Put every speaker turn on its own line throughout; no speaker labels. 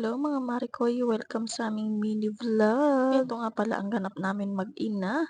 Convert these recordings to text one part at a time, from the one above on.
Hello mga Marikoy, welcome sa aming mini vlog. Ito nga pala ang ganap namin mag-ina.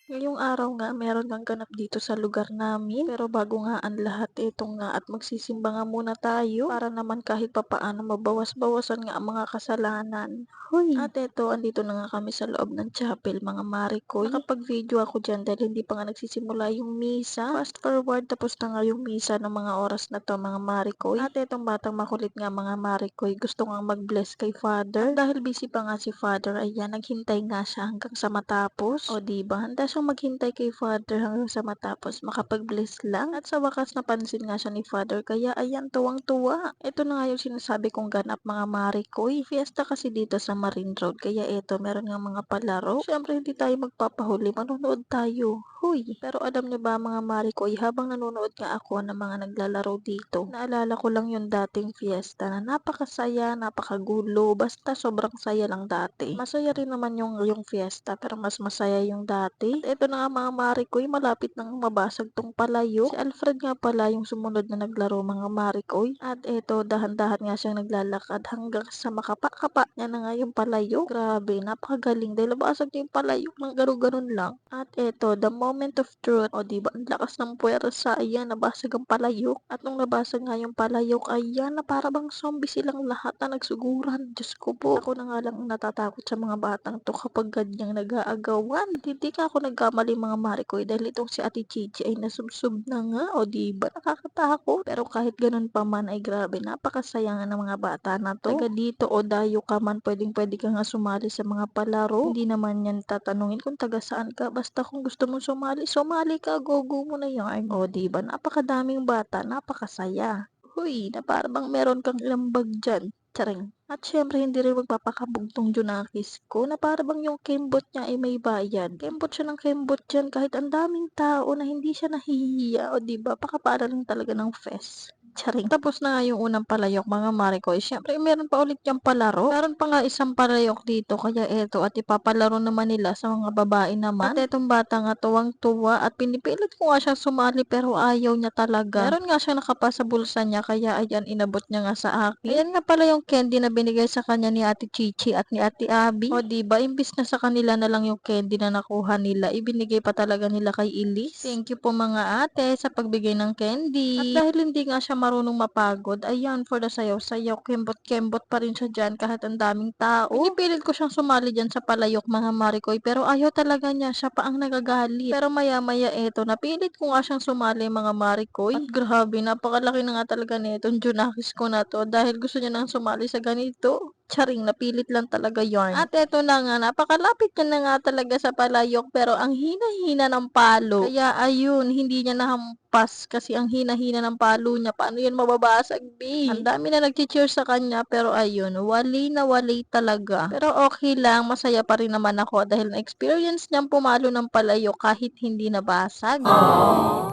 Ngayong araw nga, meron ngang ganap dito sa lugar namin. Pero bago nga ang lahat, ito nga at magsisimba nga muna tayo para naman kahit papaano mabawas-bawasan nga ang mga kasalanan. Hoy! At eto, andito na nga kami sa loob ng chapel, mga Marikoy. Nakapag-video ako dyan dahil hindi pa nga nagsisimula yung misa. Fast forward, tapos na nga yung misa ng mga oras na to, mga Marikoy. At etong batang makulit nga, mga Marikoy, gusto nga mag-bless kay Father. At dahil busy pa nga si Father, ayan, naghintay nga siya hanggang sa matapos. O diba, handa siyang maghintay kay Father hanggang sa matapos makapag-bless lang. At sa wakas, napansin nga siya ni Father, kaya ayan, tuwang-tuwa. Ito na nga yung sinasabi kong ganap, mga Marikoy. Fiesta kasi dito sa Marine Road, kaya eto, meron nga mga palaro. Syempre, hindi tayo magpapahuli, manonood tayo. Huy! Pero alam niyo ba, mga Marikoy, habang nanonood nga ako ng mga naglalaro dito, naalala ko lang yung dating fiesta na napakasaya, napakagulo, basta sobrang saya lang dati. Masaya rin naman yung fiesta, pero mas masaya yung dati. At eto na nga, mga Marikoy, malapit nang mabasag tong palayok. Si Alfred nga pala yung sumunod na naglaro, mga Marikoy. At eto, dahan-dahan nga siyang naglalakad hanggang sa makapa-kapa niya na nga yung palayok. Grabe, napakagaling dahil nabasag niya yung palayok ng gano'n-gano'n lang. At eto, the moment of truth. O diba, ang lakas ng puwersa, ayan, nabasag ang palayok. At nung nabasag nga yung palayok, ayan, na para bang zombie silang lahat na nagsuguran. Diyos ko po. Ako na nga lang ang natatakot sa mga batang to kapag ganyang nag-aagawan. Hindi ka ako nagkamali, mga Marikoy, dahil itong si Ate Chichi ay nasubsob na nga. O diba, nakakatakot. Pero kahit ganun pa man, ay grabe, napakasaya nga ng mga bata na to. Taga dito o dayo ka man, pwedeng-pwede ka nga sumali sa mga palaro. Hindi naman yan tatanungin kung taga saan ka. Basta kung gusto mong sumali, sumali ka, go-go mo na yan. O diba, napakadaming bata, napakasaya. Huy, na para bang meron kang ilambag dyan. Charing. At syempre, hindi rin magpapakabog tong Junakis ko na para bang yung kembot niya ay may bayad. Kembot siya ng kembot dyan kahit ang daming tao na hindi siya nahihiya. O diba, pakapala lang talaga ng fest. Charing. Tapos na nga yung unang palayok, mga Marikoy. Siyempre, meron pa ulit yung palaro. Meron pa nga isang palayok dito. Kaya eto, at ipapalaro naman nila sa mga babae naman. At etong bata nga tuwang-tuwa at pinipilit ko nga siya sumali pero ayaw niya talaga. Meron nga siya nakapa sa bulsa niya kaya ayan, inabot niya nga sa akin. Ayan nga pala yung candy na binigay sa kanya ni Ate Chichi at ni Ate Abby. O diba, imbis na sa kanila na lang yung candy na nakuha nila, ibinigay pa talaga nila kay Elise. Thank you po, mga ate, sa pagbigay ng candy. At dahil hindi nga siya marunong mapagod, ayan, for the sayaw-sayaw, kembot-kembot pa rin siya dyan kahit ang daming tao. Pinipilit ko siyang sumali dyan sa palayok, mga Marikoy, pero ayaw talaga niya, siya pa ang nagagalit. Pero maya-maya eto, napilit ko nga siyang sumali, mga Marikoy. At grabe, napakalaki na nga talaga netong Junakis ko na to dahil gusto niya nang sumali sa ganito. Charing, napilit lang talaga yarn. At eto na nga, napakalapit niya na nga talaga sa palayok pero ang hina-hina ng palo. Kaya ayun, hindi niya nahampas kasi ang hina-hina ng palo niya. Paano yan mababasag, B? Ang dami na nag-cheer sa kanya pero ayun, wali na wali talaga. Pero okay lang, masaya pa rin naman ako dahil na-experience niyang pumalo ng palayok kahit hindi nabasag.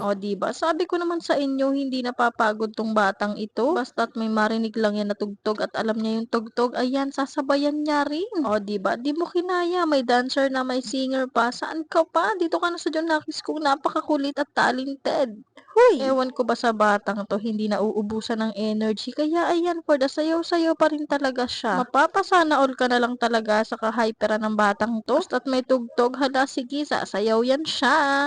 O diba, sabi ko naman sa inyo, hindi napapagod tong batang ito. Basta't may marinig lang yan na tugtog at alam niya yung tugtog, ayan, sasabayan niya rin. O diba, di mo kinaya, may dancer na, may singer pa. Saan ka pa? Dito ka na sa Junakis kung napakakulit at talented. Huy! Ewan ko ba sa batang to, hindi na uubusan ng energy. Kaya ayan, for the sayaw-sayaw pa rin talaga siya. Mapapasana all ka na lang talaga sa kahyperan ng batang to. Basta't may tugtog, hala sige, sasayaw yan siya.